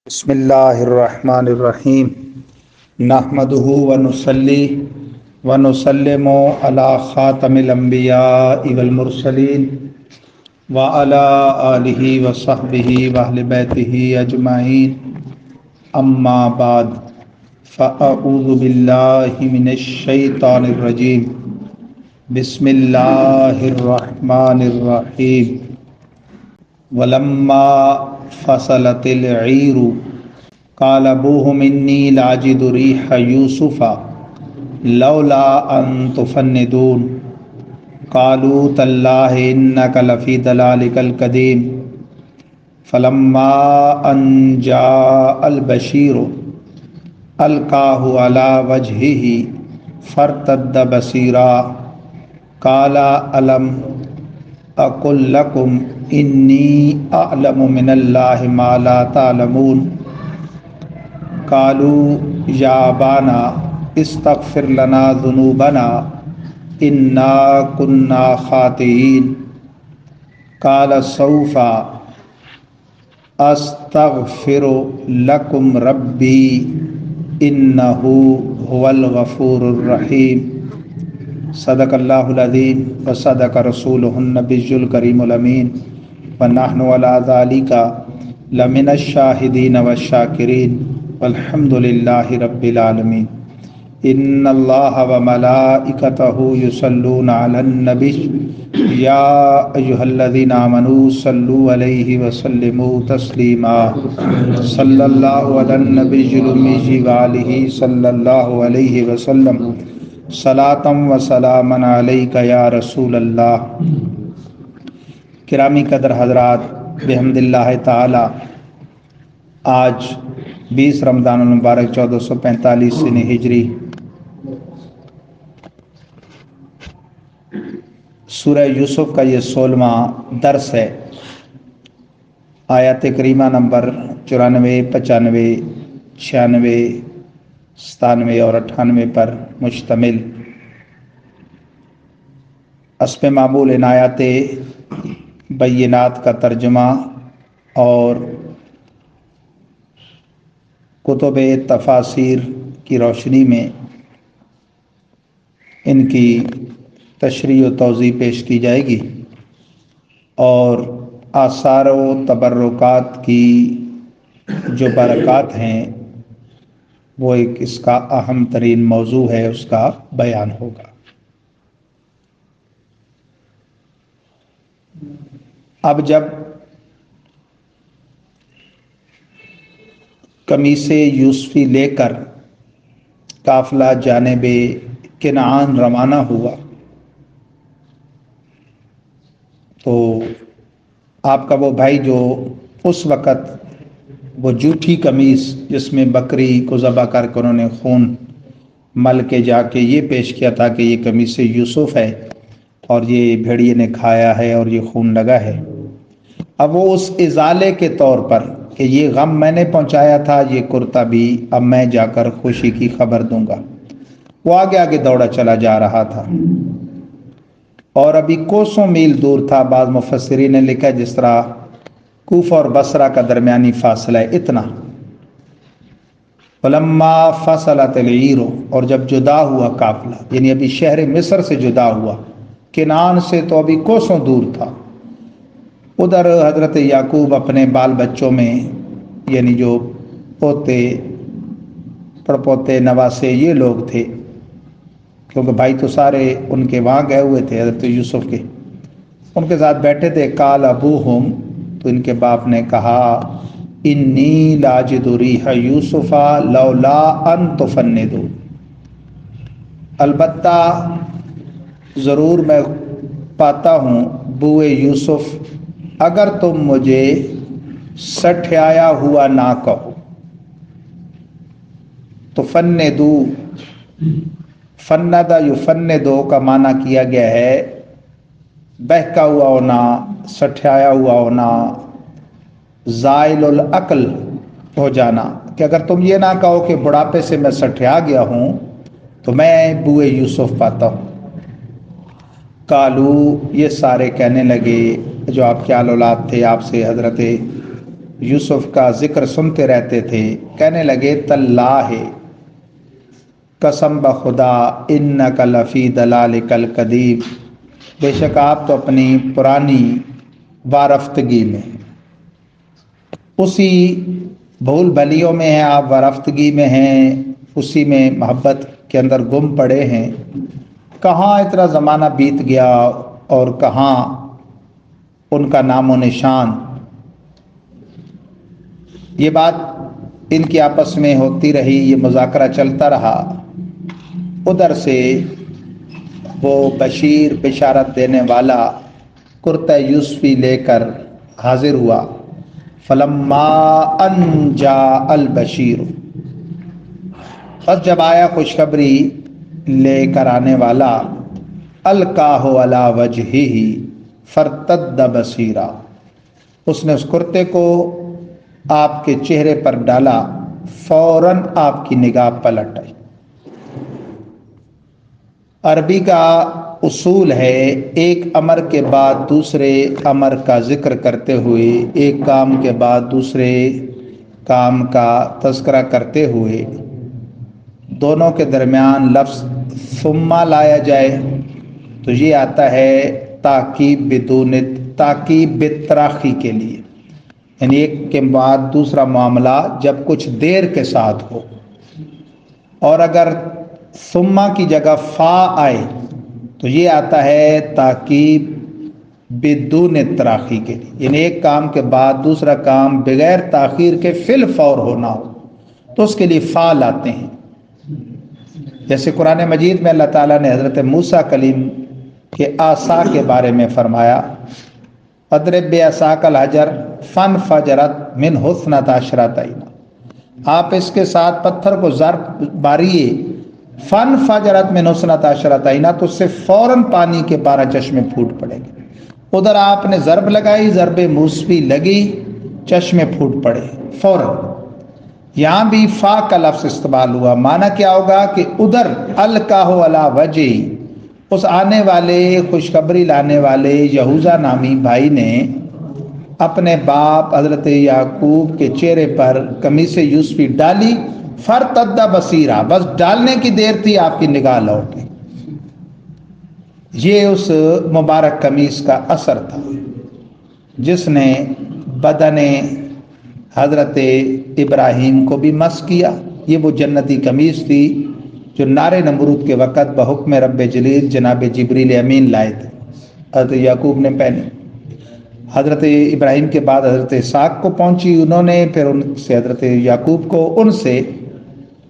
بسم اللہ الرحمن الرحیم نحمدہ ونصلی ونسلم علی خاتم الانبیاء والمرسلین وعلی آلہ وصحبہ واہل بیتہ اجمعین اما بعد فاعوذ باللہ من الشیطان الرجیم بسم اللہ الرحمن الرحیم ولما فصلت العیر قال ابوہم انی لاجد ریح یوسف لولا ان تفندون قالوا تاللہ انک لفی ضلالک القدیم فلما ان جاء البشیر القاہ علی وجہہ فارتد بصیرا قال الم اقل لکم انی اعلم من اللہ ما لا تعلمون قالوا یا ابانا استغفر لنا ذنوبنا انا کنا خاطئین قال سوف استغفر لکم ربی انہ هو الغفور الرحیم صدق اللہ العظیم وصدق رسولہ النبی الکریم الامین ونحن علی ذالک لمن الشاہدین والشاکرین والحمد للہ رب العالمین ان اللہ وملائکتہ یصلون علی النبی یا ایہا الذین آمنوا صلوا علیہ وسلموا تسلیما صلی اللہ علی النبی الأمی وآلہ صلی اللہ علیہ وسلم صلاۃ و سلاما علیک یا رسول اللہ۔ گرامی قدر حضرات، بحمد اللہ تعالی آج 20 رمضان المبارک 1445 سن ہجری سورہ یوسف کا یہ 16واں درس ہے۔ آیات کریمہ نمبر 94، 95، 96، 97 اور 98 پر مشتمل اسب معمول ان آیات بینات کا ترجمہ اور کتب تفاسیر کی روشنی میں ان کی تشریح و توضیح پیش کی جائے گی اور آثار و تبرکات کی جو برکات ہیں وہ ایک اس کا اہم ترین موضوع ہے، اس کا بیان ہوگا۔ اب جب قمیص یوسفی لے کر قافلہ جانب کنعان روانہ ہوا تو آپ کا وہ بھائی جو اس وقت وہ جھوٹی قمیص جس میں بکری کو ذبح کر کے انہوں نے خون مل کے جا کے یہ پیش کیا تھا کہ یہ قمیص یوسف ہے اور یہ بھیڑیے نے کھایا ہے اور یہ خون لگا ہے، اب وہ اس ازالے کے طور پر کہ یہ غم میں نے پہنچایا تھا، یہ کرتا بھی اب میں جا کر خوشی کی خبر دوں گا، وہ آگے آگے دوڑا چلا جا رہا تھا اور ابھی کوسوں میل دور تھا۔ بعض مفسرین نے لکھا جس طرح کوفہ اور بصرہ کا درمیانی فاصلہ ہے اتنا۔ فلما فصلت العیر، اور جب جدا ہوا قافلہ، یعنی ابھی شہر مصر سے جدا ہوا، کنعان سے تو ابھی کوسوں دور تھا۔ ادھر حضرت یعقوب اپنے بال بچوں میں یعنی جو پوتے پڑپوتے نواسے یہ لوگ تھے، کیونکہ بھائی تو سارے ان کے وہاں گئے ہوئے تھے حضرت یوسف کے، ان کے ساتھ بیٹھے تھے۔ قال ابوہم، تو ان کے باپ نے کہا، انی لاجد ریح یوسف لولا ان تفندون، البتہ ضرور میں پاتا ہوں بوئے یوسف اگر تم مجھے سٹھیایا ہوا نہ کہو۔ تو فندو، فندہ یفندو کا معنی کیا گیا ہے بہکا ہوا ہونا، سٹھیایا ہوا ہونا، زائل العقل ہو جانا، کہ اگر تم یہ نہ کہو کہ بڑھاپے سے میں سٹھیا گیا ہوں تو میں بوئے یوسف پاتا ہوں۔ قالو، یہ سارے کہنے لگے جو آپ کے آل اولاد تھے آپ سے، حضرت یوسف کا ذکر سنتے رہتے تھے، کہنے لگے تاللہ، قسم بخدا، انک لفی ضلالک القدیم، بے شک آپ تو اپنی پرانی وارفتگی میں، اسی بھول بھلیوں میں ہیں آپ، وارفتگی میں ہیں، اسی میں محبت کے اندر گم پڑے ہیں۔ کہاں اتنا زمانہ بیت گیا اور کہاں ان کا نام و نشان۔ یہ بات ان کی آپس میں ہوتی رہی، یہ مذاکرہ چلتا رہا۔ ادھر سے وہ بشیر بشارت دینے والا کرتہ یوسفی لے کر حاضر ہوا۔ فلما ان جاء البشیر، بس جب آیا خوشخبری لے کر آنے والا، القاہ علی وجہہ فارتد بصیرا، اس نے اس کرتے کو آپ کے چہرے پر ڈالا، فوراً آپ کی نگاہ پلٹ آئی۔ عربی کا اصول ہے ایک امر کے بعد دوسرے امر کا ذکر کرتے ہوئے، ایک کام کے بعد دوسرے کام کا تذکرہ کرتے ہوئے دونوں کے درمیان لفظ ثم لایا جائے تو یہ آتا ہے تاکید بدون تاکید بالتراخی کے لیے، یعنی ایک کے بعد دوسرا معاملہ جب کچھ دیر کے ساتھ ہو، اور اگر ثم کی جگہ فا آئے تو یہ آتا ہے تاکید بدون تراخی کے لیے، یعنی ایک کام کے بعد دوسرا کام بغیر تاخیر کے فی الفور ہونا ہو تو اس کے لیے فا لاتے ہیں۔ جیسے قرآن مجید میں اللہ تعالیٰ نے حضرت موسیٰ کلیم کے عصا کے بارے میں فرمایا، اضرب بعصاک الحجر فانفجرت منہ اثنتا عشرۃ عینا، آپ اس کے ساتھ پتھر کو ضرب ماریے، فانفجرت منہ اثنتا عشرۃ عینا، تو اس سے فوراً پانی کے 12 چشمے پھوٹ پڑیں گے۔ ادھر آپ نے ضرب لگائی، ضرب موسوی لگی، چشمے پھوٹ پڑے فوراً۔ یہاں بھی فا کا لفظ استعمال ہوا، معنی کیا ہوگا کہ ادھر القاہ علی وجہ، اس آنے والے خوشخبری لانے والے یہوذا نامی بھائی نے اپنے باپ حضرت یعقوب کے چہرے پر قمیص یوسفی ڈالی، فرتد بصیرا، بس ڈالنے کی دیر تھی آپ کی نگاہ لوٹ گئی۔ یہ اس مبارک قمیص کا اثر تھا جس نے بدن حضرت ابراہیم کو بھی مس کیا۔ یہ وہ جنتی قمیص تھی جو نار نمرود کے وقت بحکم رب جلیل جناب جبریل امین لائے تھے، حضرت یعقوب نے پہنی۔ حضرت ابراہیم کے بعد حضرت اسحاق کو پہنچی، انہوں نے پھر ان سے حضرت یعقوب کو، ان سے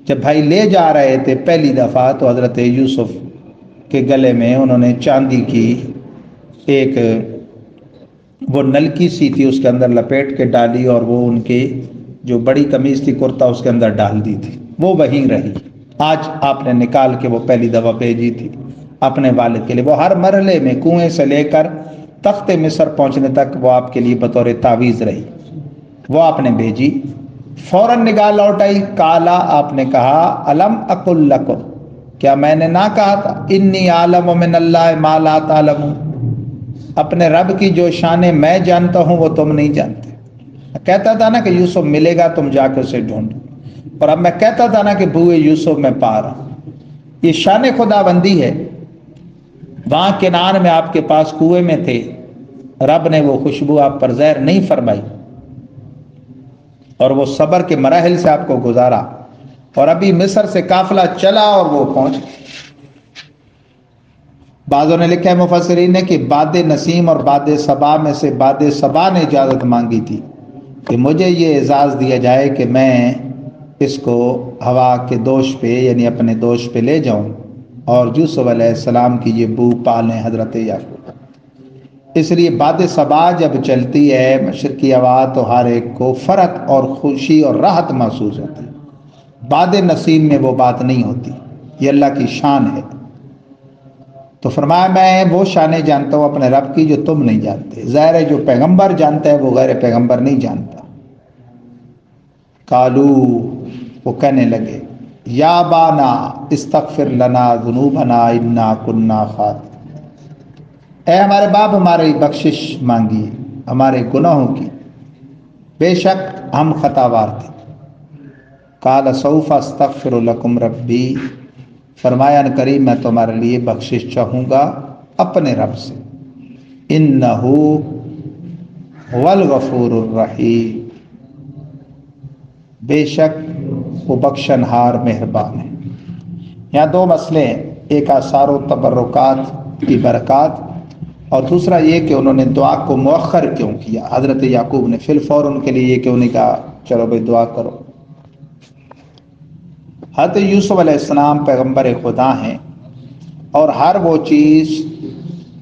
جب بھائی لے جا رہے تھے پہلی دفعہ تو حضرت یوسف کے گلے میں انہوں نے چاندی کی ایک وہ نلکی سی تھی، اس کے اندر لپیٹ کے ڈالی، اور وہ ان کی جو بڑی قمیض تھی کرتا اس کے اندر ڈال دی تھی، وہ وہیں رہی۔ آج آپ نے نکال کے وہ پہلی دفعہ بھیجی تھی اپنے والد کے لیے، وہ ہر مرحلے میں کنویں سے لے کر تخت مصر پہنچنے تک وہ آپ کے لیے بطور تعویذ رہی، وہ آپ نے بھیجی۔ فوراً نگاہ لوٹ آئی، کالا، آپ نے کہا، الم اقل لکم، کیا میں نے نہ کہا تھا، انی عالم من اللہ ما لا تعلمون، اپنے رب کی جو شانیں میں جانتا ہوں وہ تم نہیں جانتے۔ کہتا تھا نا کہ یوسف ملے گا، تم جا کے اسے ڈھونڈو، اور اب میں کہتا تھا نا کہ بوئے یوسف میں پا رہا ہوں۔ یہ شان خدا بندی ہے۔ وہاں کنعان میں آپ کے پاس کنویں میں تھے، رب نے وہ خوشبو آپ پر زہر نہیں فرمائی، اور وہ صبر کے مراحل سے آپ کو گزارا، اور ابھی مصر سے قافلہ چلا اور وہ پہنچ۔ بعضوں نے لکھا ہے مفسرین نے کہ باد نسیم اور باد صبا میں سے باد صبا نے اجازت مانگی تھی کہ مجھے یہ اعزاز دیا جائے کہ میں اس کو ہوا کے دوش پہ، یعنی اپنے دوش پہ لے جاؤں اور یوسف علیہ السلام کی یہ بو پالیں حضرت یعقوب۔ اس لیے باد صبا جب چلتی ہے مشرقی ہوا تو ہر ایک کو فرح اور خوشی اور راحت محسوس ہوتی ہے، باد نسیم میں وہ بات نہیں ہوتی، یہ اللہ کی شان ہے۔ تو فرمایا میں وہ شانیں جانتا ہوں اپنے رب کی جو تم نہیں جانتے۔ ظاہر ہے جو پیغمبر جانتا ہے وہ غیر پیغمبر نہیں جانتا۔ قالو، وہ کہنے لگے، یا بانا استغفر لنا ذنوبنا انا کنا خاطئین، اے ہمارے باپ ہماری بخشش مانگی ہمارے گناہوں کی، بے شک ہم خطاوار تھے. قال سوف استغفر لکم ربی، فرمایا ان قریب میں تمہارے لیے بخشش چاہوں گا اپنے رب سے. انہ هو الغفور الرحیم، بے شک وہ بخشنہار مہربان ہے. یہاں دو مسئلے ہیں، ایک آثار و تبرکات کی برکات، اور دوسرا یہ کہ انہوں نے دعا کو مؤخر کیوں کیا. حضرت یعقوب نے فی الفور ان کے لیے یہ کیوں نہیں کہا چلو بھائی دعا کرو. حضرت یوسف علیہ السلام پیغمبر خدا ہیں، اور ہر وہ چیز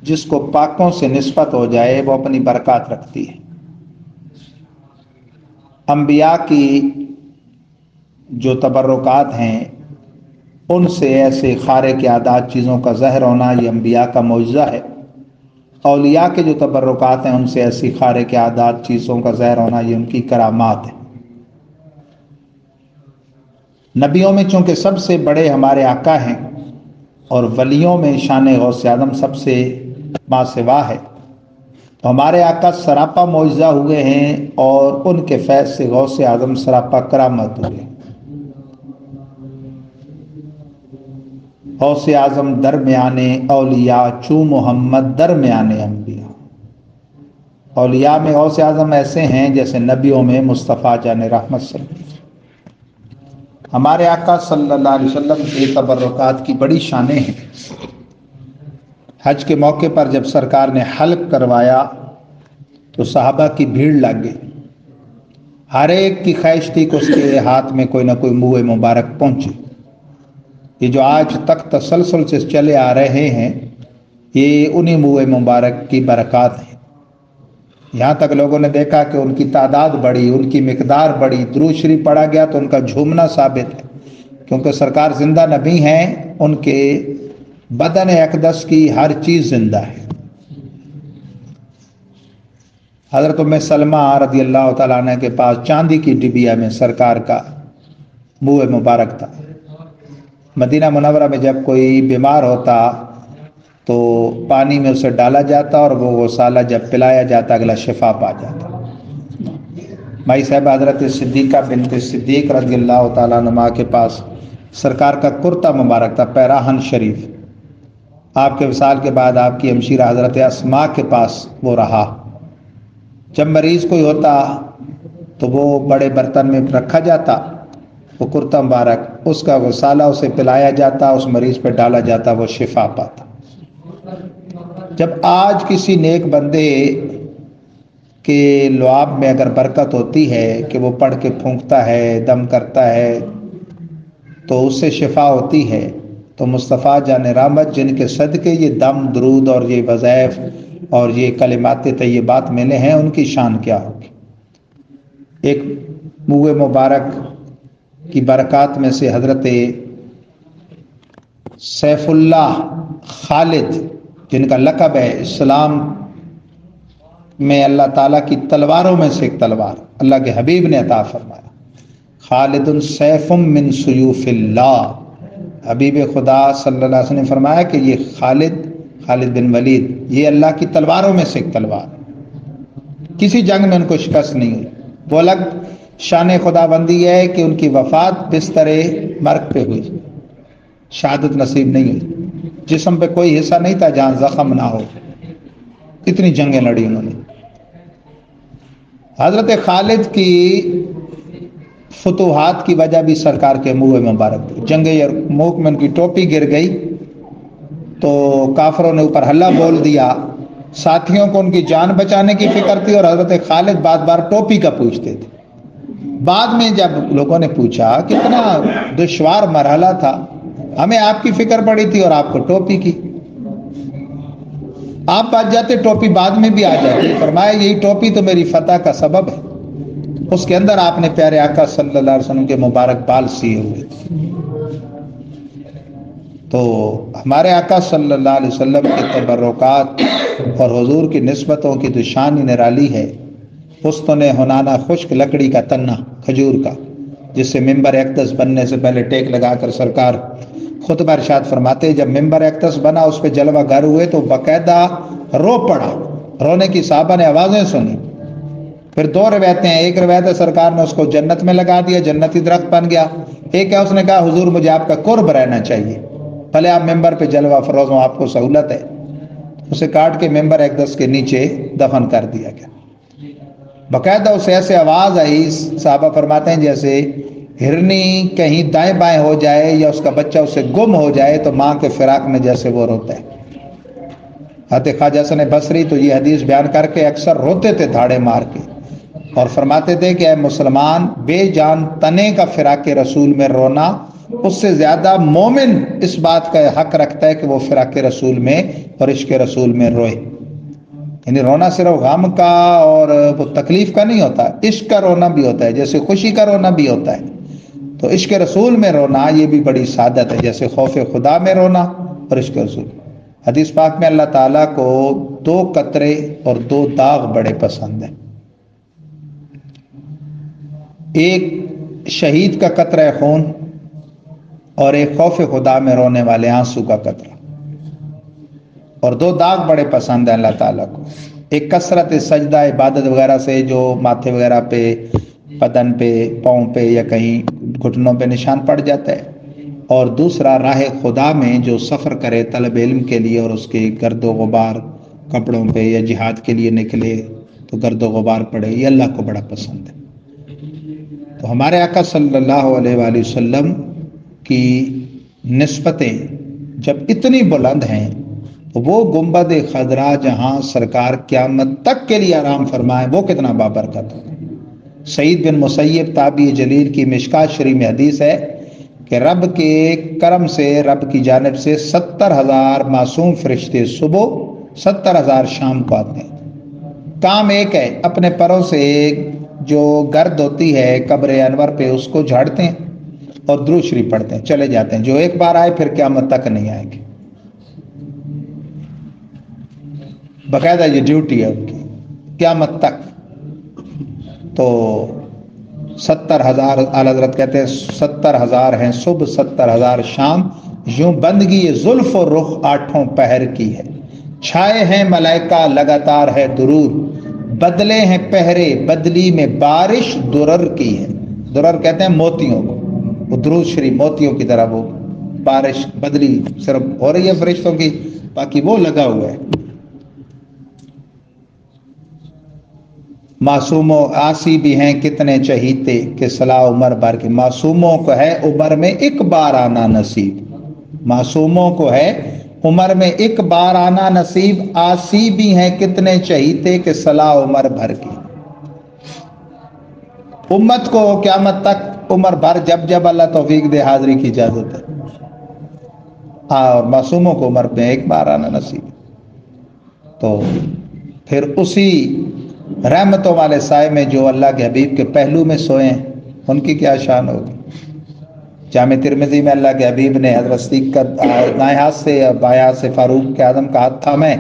جس کو پاکوں سے نسبت ہو جائے وہ اپنی برکات رکھتی ہے. انبیاء کی جو تبرکات ہیں ان سے ایسے خارق عادات چیزوں کا ظاہر ہونا یہ انبیاء کا معجزہ ہے. اولیاء کے جو تبرکات ہیں ان سے ایسی خارق عادات چیزوں کا ظاہر ہونا یہ ان کی کرامات ہے. نبیوں میں چونکہ سب سے بڑے ہمارے آقا ہیں اور ولیوں میں شان غوث اعظم سب سے ماسوا ہے، تو ہمارے آقا سراپا معجزہ ہوئے ہیں اور ان کے فیض سے غوث اعظم سراپا کرامت ہوئے. غوث اعظم درمیان اولیاء چوں محمد درمیان انبیاء. اولیاء میں غوث اعظم ایسے ہیں جیسے نبیوں میں مصطفیٰ جان رحمت صلی اللہ علیہ وسلم. ہمارے آقا صلی اللہ علیہ وسلم کے تبرکات کی بڑی شانیں ہیں. حج کے موقع پر جب سرکار نے حلق کروایا تو صحابہ کی بھیڑ لگ گئی. ہر ایک کی خواہش تھی کہ اس کے ہاتھ میں کوئی نہ کوئی منہ مبارک پہنچے. یہ جو آج تک تسلسل سے چلے آ رہے ہیں یہ انہی منہ مبارک کی برکات ہیں. یہاں تک لوگوں نے دیکھا کہ ان کی تعداد بڑھی، ان کی مقدار بڑھی، درود شریف پڑھا گیا تو ان کا جھومنا ثابت ہے، کیونکہ سرکار زندہ نبی ہیں، ان کے بدن اقدس کی ہر چیز زندہ ہے. حضرت ام سلمہ رضی اللہ تعالیٰ عنہ کے پاس چاندی کی ڈبیا میں سرکار کا منہ مبارک تھا. مدینہ منورہ میں جب کوئی بیمار ہوتا تو پانی میں اسے ڈالا جاتا اور وہ غسالہ جب پلایا جاتا اگلا شفا پا جاتا. مائی صاحب حضرت صدیقہ بنت صدیق رضی اللہ تعالیٰ عنہ کے پاس سرکار کا کرتا مبارک تھا، پیراہن شریف. آپ کے وصال کے بعد آپ کی ہمشیرہ حضرت اسماء کے پاس وہ رہا. جب مریض کوئی ہوتا تو وہ بڑے برتن میں رکھا جاتا وہ کرتا مبارک، اس کا غسالہ اسے پلایا جاتا، اس مریض پہ ڈالا جاتا، وہ شفا پاتا. جب آج کسی نیک بندے کے لعاب میں اگر برکت ہوتی ہے کہ وہ پڑھ کے پھونکتا ہے، دم کرتا ہے تو اس سے شفا ہوتی ہے، تو مصطفیٰ جان رحمت جن کے صدقے یہ دم درود اور یہ وظائف اور یہ کلمات طیبات ملے ہیں ان کی شان کیا ہوگی. ایک منہ مبارک کی برکات میں سے حضرت سیف اللہ خالد جن کا لقب ہے، اسلام میں اللہ تعالیٰ کی تلواروں میں سے ایک تلوار اللہ کے حبیب نے عطا فرمایا. خالد سیف من سیوف اللہ، حبیب خدا صلی اللہ علیہ وسلم نے فرمایا کہ یہ خالد بن ولید یہ اللہ کی تلواروں میں سے ایک تلوار، کسی جنگ میں ان کو شکست نہیں ہوئی. وہ الگ شان خدا بندی ہے کہ ان کی وفات بستر مرگ پہ ہوئی، شہادت نصیب نہیں ہوئی. جسم پہ کوئی حصہ نہیں تھا جہاں زخم نہ ہو، اتنی جنگیں لڑی انہوں نے. حضرت خالد کی فتوحات کی وجہ بھی سرکار کے منہ مبارک تھی. جنگ یرموک میں ان کی ٹوپی گر گئی تو کافروں نے اوپر ہلا بول دیا. ساتھیوں کو ان کی جان بچانے کی فکر تھی اور حضرت خالد بار بار ٹوپی کا پوچھتے تھے. بعد میں جب لوگوں نے پوچھا کتنا دشوار مرحلہ تھا، ہمیں آپ کی فکر پڑی تھی اور آپ کو ٹوپی کی، آپ بچ جاتے ٹوپی بعد میں بھی آ جاتی. فرمایا یہی ٹوپی تو میری فتح کا سبب ہے، اس کے اندر آپ نے پیارے آقا صلی اللہ علیہ وسلم کے مبارک بال سیے ہوئے تھے. تو ہمارے آقا صلی اللہ علیہ وسلم کے تبرکات اور حضور کی نسبتوں کی تو شان ہی نرالی ہے. پستن ہنانا خشک لکڑی کا تنا کھجور کا، جس سے ممبر اقدس بننے سے پہلے ٹیک لگا کر سرکار خطبہ ارشاد فرماتے جب ممبر اقدس بنا اس پہ جلوہ گر ہوئے تو باقاعدہ رو پڑا، رونے کی صحابہ نے آوازیں سنی. پھر دو روایتیں ہیں، ایک روایت ہے سرکار نے اس کو جنت میں لگا دیا، جنتی درخت بن گیا، ایک ہے اس نے کہا حضور مجھے آپ کا قرب رہنا چاہیے، بھلے آپ ممبر پہ جلوہ فروز ہوں، آپ کو سہولت ہے، اسے کاٹ کے ممبر اقدس کے نیچے دفن کر دیا گیا۔ باقاعدہ اسے ایسے آواز آئی، صحابہ فرماتے ہیں جیسے ہرنی کہیں دائیں بائیں ہو جائے یا اس کا بچہ اسے گم ہو جائے تو ماں کے فراق میں جیسے وہ روتا ہے۔ حضرت خواجہ حسن بصری تو یہ حدیث بیان کر کے اکثر روتے تھے دھاڑے مار کے، اور فرماتے تھے کہ اے مسلمان، بے جان تنے کا فراق رسول میں رونا اس سے زیادہ مومن اس بات کا حق رکھتا ہے کہ وہ فراق رسول میں اور عشق رسول میں روئے۔ یعنی رونا صرف غم کا اور وہ تکلیف کا نہیں ہوتا، عشق کا رونا بھی ہوتا ہے، جیسے خوشی کا رونا بھی ہوتا ہے۔ تو عشق رسول میں رونا یہ بھی بڑی سعادت ہے، جیسے خوف خدا میں رونا اور عشق رسول۔ حدیث پاک میں اللہ تعالیٰ کو دو قطرے اور دو داغ بڑے پسند ہیں، ایک شہید کا قطرہ خون اور ایک خوف خدا میں رونے والے آنسو کا قطرہ، اور دو داغ بڑے پسند ہیں اللہ تعالیٰ کو، ایک کثرت سجدہ عبادت وغیرہ سے جو ماتھے وغیرہ پہ، بدن پہ، پاؤں پہ یا کہیں گھٹنوں پہ نشان پڑ جاتا ہے، اور دوسرا راہ خدا میں جو سفر کرے طلب علم کے لیے اور اس کے گرد و غبار کپڑوں پہ یا جہاد کے لیے نکلے تو گرد و غبار پڑے، یہ اللہ کو بڑا پسند ہے۔ تو ہمارے آقا صلی اللہ علیہ وآلہ وسلم کی نسبتیں جب اتنی بلند ہیں تو وہ گنبد خضرا جہاں سرکار قیامت تک کے لیے آرام فرمائے وہ کتنا بابرکت ہوگا۔ سعید بن مسیب تابعی جلیل کی مشکات شریف میں حدیث ہے کہ رب کے کرم سے، رب کی جانب سے 70,000 معصوم فرشتے صبح، 70,000 شام کو آتے ہیں۔ کام ایک ہے، اپنے پروں سے جو گرد ہوتی ہے قبر انور پہ اس کو جھاڑتے ہیں اور درود شریف پڑھتے ہیں، چلے جاتے ہیں۔ جو ایک بار آئے پھر قیامت تک نہیں آئیں گے، باقاعدہ یہ ڈیوٹی ہے ان کی قیامت تک۔ تو 70,000 اعلی حضرت کہتے ہیں 70,000 ہیں صبح، 70,000 شام، یوں بندگی یہ زلف و رخ آٹھوں پہر کی ہے، چھائے ہیں ملائکہ لگاتار ہے درود، بدلے ہیں پہرے بدلی میں بارش درر کی ہے۔ درر کہتے ہیں موتیوں کو، وہ درود شریف موتیوں کی طرح وہ بارش بدلی صرف ہو رہی ہے فرشتوں کی، باقی وہ لگا ہوا ہے۔ معصوموں آسی بھی ہیں کتنے چہیتے کہ صلاح عمر بھر کے، معصوموں کو ہے عمر میں ایک بار آنا نصیب، معصوموں کو ہے عمر میں ایک بار آنا نصیب، آسی بھی ہیں کتنے چہیتے کہ صلاح عمر بھر کی۔ امت کو قیامت تک عمر بھر جب جب اللہ توفیق دے حاضری کی اجازت ہے، اور معصوموں کو عمر میں ایک بار آنا نصیب۔ تو پھر اسی رحمتوں والے سائے میں جو اللہ کے حبیب کے پہلو میں سوئے ہیں ان کی کیا شان ہوگی۔ جامع ترمذی میں اللہ کے حبیب نے حضرت صدیق کا دائیں ہاتھ سے یا بائیں ہاتھ سے فاروق کے اعظم کا ہاتھ تھامے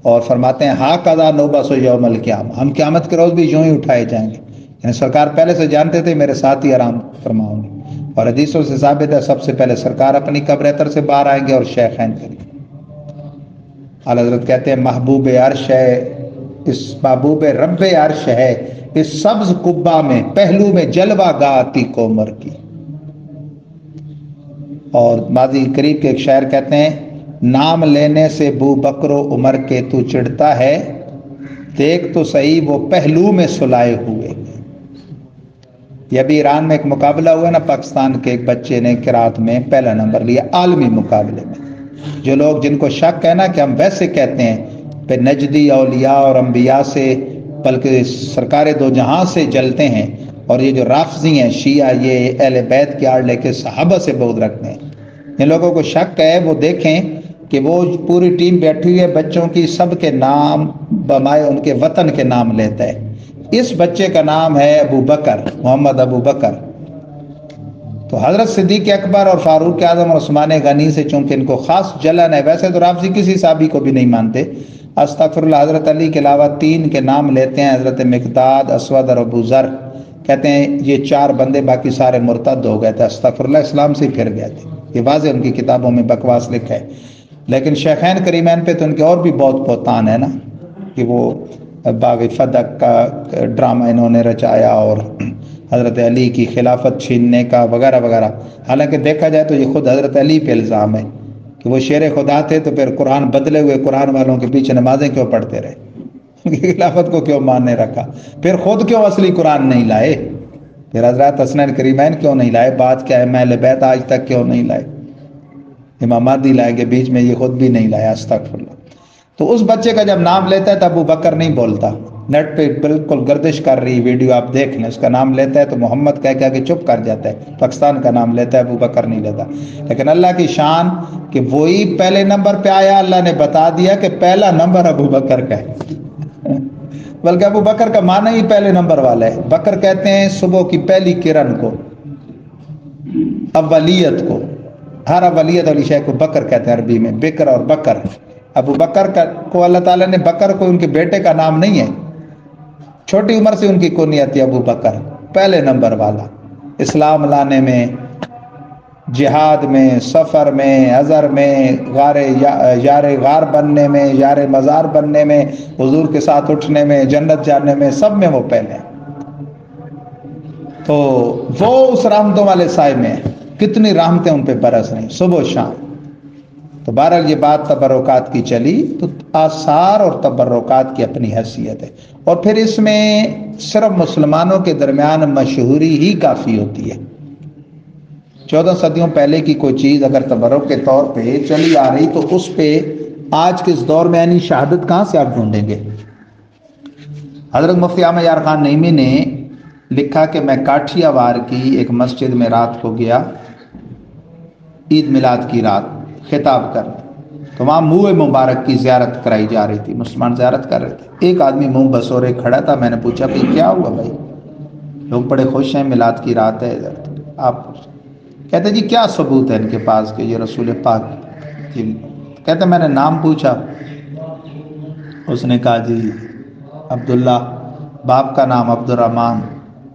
اور فرماتے ہیں ہا قضا نوبس یوم القیامہ، ہم قیامت کے روز بھی یوں ہی اٹھائے جائیں گے۔ یعنی سرکار پہلے سے جانتے تھے میرے ساتھ ہی آرام فرماؤں گے، اور حدیثوں سے ثابت ہے سب سے پہلے سرکار اپنی قبر اطہر سے باہر آئیں گے اور شیخین کریں گے۔ اعلیٰ حضرت کہتے ہیں محبوب عرش ہے، اس محبوب رب عرش ہے اس سبز قبہ میں پہلو میں جلوہ گاہ عتیق عمر کی۔ اور ماضی قریب کے ایک شاعر کہتے ہیں نام لینے سے بو بکر و عمر کے تو چڑھتا ہے، دیکھ تو صحیح وہ پہلو میں سلائے ہوئے۔ یہ ابھی ایران میں ایک مقابلہ ہوا نا، پاکستان کے ایک بچے نے قرات میں پہلا نمبر لیا عالمی مقابلے میں۔ جو لوگ جن کو شک ہے نا کہ ہم ویسے کہتے ہیں پہ نجدی اولیاء اور انبیاء سے بلکہ سرکار دو جہاں سے جلتے ہیں، اور یہ جو رافضی ہیں شیعہ یہ اہل بیت کے آڑ لے کے صحابہ سے بغض رکھتے ہیں، جن لوگوں کو شک ہے وہ دیکھیں کہ وہ پوری ٹیم بیٹھی ہوئی ہے بچوں کی، سب کے نام بمائے ان کے وطن کے نام لیتا ہے۔ اس بچے کا نام ہے ابو بکر، محمد ابو بکر۔ تو حضرت صدیق اکبر اور فاروق اعظم اور عثمان غنی سے چونکہ ان کو خاص جلن ہے، ویسے تو رافضی کسی صحابی کو بھی نہیں مانتے، استغفر اللہ، حضرت علی کے علاوہ 3 کے نام لیتے ہیں، حضرت مقداد، اسود اور ابو ذر، کہتے ہیں یہ 4 بندے باقی سارے مرتد ہو گئے تھے، استغفر اللہ، اسلام سے پھر گئے تھے۔ یہ واضح ان کی کتابوں میں بکواس لکھا ہے۔ لیکن شیخین کریمین پہ تو ان کے اور بھی بہت بہتان ہے نا، کہ وہ باغ فدق کا ڈرامہ انہوں نے رچایا اور حضرت علی کی خلافت چھیننے کا وغیرہ وغیرہ. حالانکہ دیکھا جائے تو یہ خود حضرت علی پہ الزام ہے کہ وہ شیر خدا تھے تو پھر قرآن بدلے ہوئے قرآن والوں کے پیچھے نمازیں کیوں پڑھتے رہے, ان کی خلافت کو کیوں ماننے رکھا, پھر خود کیوں اصلی قرآن نہیں لائے, پھر حضرات حسنین کریمین کیوں نہیں لائے, بات کیا ہے, اہل بیت آج تک کیوں نہیں لائے, امام مہدی لائے گے بیچ میں, یہ خود بھی نہیں لایا, استغفر اللہ. تو اس بچے کا جب نام لیتا ہے تو ابو بکر نہیں بولتا, نیٹ پہ بالکل گردش کر رہی ویڈیو آپ دیکھ لیں, اس کا نام لیتا ہے تو محمد کہہ کے چپ کر جاتا ہے, پاکستان کا نام لیتا ہے, ابو بکر نہیں لیتا. لیکن اللہ کی شان کہ وہی پہلے نمبر پہ آیا, اللہ نے بتا دیا کہ پہلا نمبر ابو بکر کا ہے, بلکہ ابو بکر کا معنی ہی پہلے نمبر والا ہے. بکر کہتے ہیں صبح کی پہلی کرن کو, اولیت کو, ہر اولیت والی شے کو بکر کہتے ہیں عربی میں, بکر اور بکر. ابو بکر کو اللہ تعالیٰ نے, بکر کو ان کے بیٹے کا نام نہیں ہے, چھوٹی عمر سے ان کی کنیت تھی ابو بکر, پہلے نمبر والا. اسلام لانے میں, جہاد میں, سفر میں, عذر میں, یار غار بننے میں, یار مزار بننے میں, حضور کے ساتھ اٹھنے میں, جنت جانے میں, سب میں وہ پہلے ہیں. تو وہ اس رحمتوں والے سائے میں, کتنی رحمتیں ان پہ برس رہی صبح و شام. تو بہرحال یہ بات تبرکات کی چلی, تو آثار اور تبرکات کی اپنی حیثیت ہے, اور پھر اس میں صرف مسلمانوں کے درمیان مشہوری ہی کافی ہوتی ہے. 14 صدیوں پہلے کی کوئی چیز اگر تبرک کے طور پہ چلی آ رہی تو اس پہ آج کے اس دور میں یعنی شہادت کہاں سے آپ ڈھونڈیں گے. حضرت مفتی احمد یار خان نعیمی نے لکھا کہ میں کاٹھیا وار کی ایک مسجد میں رات کو گیا, عید میلاد کی رات, خطاب کر, تو وہاں منہ مبارک کی زیارت کرائی جا رہی تھی, مسلمان زیارت کر رہے تھے. ایک آدمی منہ بسورے کھڑا تھا, میں نے پوچھا بھائی کیا ہوا بھائی, لوگ بڑے خوش ہیں, میلاد کی رات ہے, آپ کہتے جی کیا ثبوت ہے ان کے پاس کہ یہ رسول پاک جی. کہتے میں نے نام پوچھا, اس نے کہا جی عبداللہ, باپ کا نام عبد الرحمن.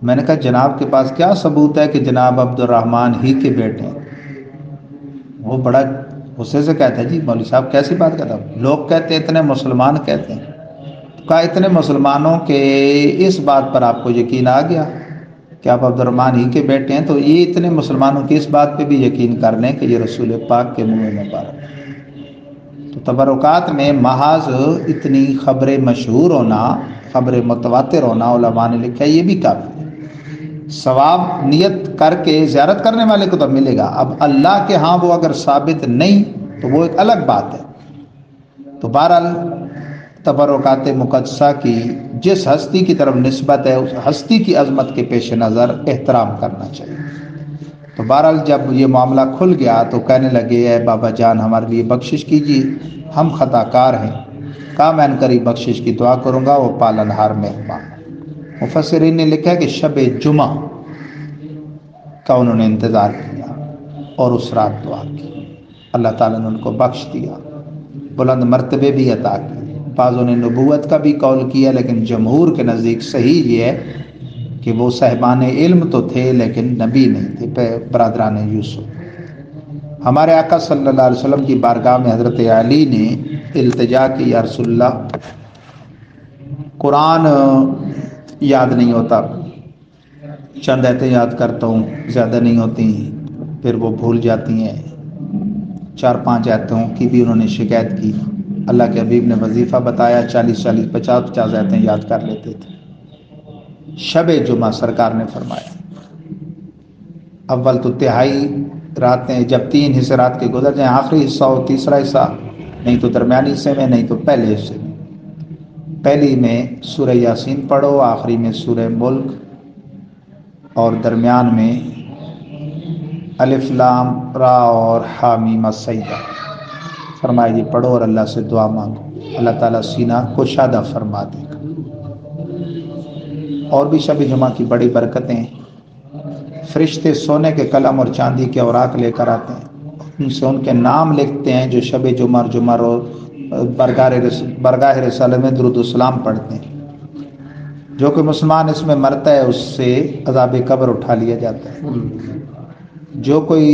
میں نے کہا جناب کے پاس کیا ثبوت ہے کہ جناب عبد الرحمن ہی کے بیٹے ہیں. وہ بڑا غصے سے کہتا ہے جی مولوی صاحب کیسی بات کرتا, لوگ کہتے ہیں اتنے مسلمان کہتے ہیں. کہا اتنے مسلمانوں کے اس بات پر آپ کو یقین آ گیا کہ آپ عبد الرحمن ہی کے بیٹے ہیں, تو یہ اتنے مسلمانوں کی اس بات پہ بھی یقین کر لیں کہ یہ رسول پاک کے منہ مبارک. تو تبرکات میں محض اتنی خبر مشہور ہونا, خبر متواتر ہونا, علماء نے لکھا ہے یہ بھی کافی ہے. ثواب نیت کر کے زیارت کرنے والے کو تو ملے گا, اب اللہ کے ہاں وہ اگر ثابت نہیں تو وہ ایک الگ بات ہے. تو بہرحال تبرکات مقدسہ کی جس ہستی کی طرف نسبت ہے اس ہستی کی عظمت کے پیش نظر احترام کرنا چاہیے. تو بہرحال جب یہ معاملہ کھل گیا تو کہنے لگے اے بابا جان ہمارے لیے بخشش کیجیے, ہم خطا کار ہیں. کہا میں ان قریب بخشش کی دعا کروں گا, وہ پالنہار مہربان. مفسرین نے لکھا ہے کہ شب جمعہ کا انہوں نے انتظار کیا اور اس رات دعا کی, اللہ تعالیٰ نے ان کو بخش دیا, بلند مرتبے بھی عطا کی. بعضوں نے نبوت کا بھی قول کیا, لیکن جمہور کے نزدیک صحیح یہ ہے کہ وہ صاحبان علم تو تھے لیکن نبی نہیں تھے, برادران یوسف. ہمارے آقا صلی اللہ علیہ وسلم کی بارگاہ میں حضرت علی نے التجا کی, یا رسول اللہ قرآن یاد نہیں ہوتا, چند ایتیں یاد کرتا ہوں, زیادہ نہیں ہوتی, پھر وہ بھول جاتی ہیں. 4-5 ایتوں کی بھی انہوں نے شکایت کی. اللہ کے حبیب نے وظیفہ بتایا, 40-40, 50-50 ایتیں یاد کر لیتے تھے. شب جمعہ سرکار نے فرمایا اول تو تہائی راتیں, جب 3 حصے رات کے گزر جائیں, آخری حصہ ہو, تیسرا حصہ, نہیں تو درمیانی حصے میں, نہیں تو پہلے حصے میں. پہلی میں سورہ یاسین پڑھو, آخری میں سورہ ملک, اور درمیان میں الف لام را اور حامیم السجدہ. فرمایا جی پڑھو اور اللہ سے دعا مانگو, اللہ تعالیٰ سینہ کشادہ فرما دے گا. اور بھی شب جمعہ کی بڑی برکتیں, فرشتے سونے کے قلم اور چاندی کے اوراق لے کر آتے ہیں, ان سے ان کے نام لکھتے ہیں جو شب جمعہ اور جمعہ روز برگاہ رسالت میں درود السلام پڑھتے ہیں. جو کہ مسلمان اس میں مرتا ہے اس سے عذاب قبر اٹھا لیا جاتا ہے. جو کوئی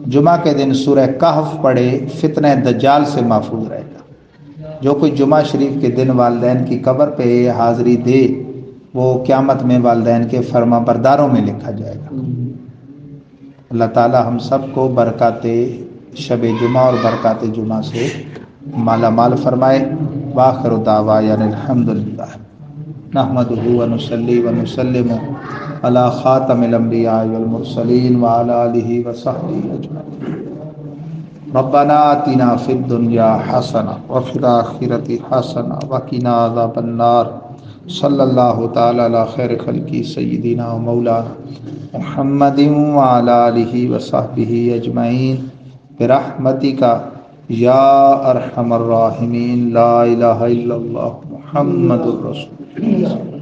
جمعہ کے دن سورہ کہف پڑھے فتنہ دجال سے محفوظ رہے گا. جو کوئی جمعہ شریف کے دن والدین کی قبر پہ حاضری دے وہ قیامت میں والدین کے فرما برداروں میں لکھا جائے گا۔ اللہ تعالی ہم سب کو برکات شب جمعہ اور برکات جمعہ سے مالا مال فرمائے۔ وآخر دعوانا الحمدللہ نحمدہ ونصلی ونسلم علی خاتم الانبیاء والمرسلین وعلی آلہ وصحبہ اجمعین۔ ربنا آتنا فی الدنیا حسنہ وفی الآخرۃ حسنہ وقنا عذاب النار۔ صلی اللہ تعالی علی خیر خلقہ سیدنا و مولانا محمد وعلی آلہ وصحبہ اجمعین برحمتک یا ارحم الراحمین۔ لا الہ الا اللہ محمد الرسول اللہ۔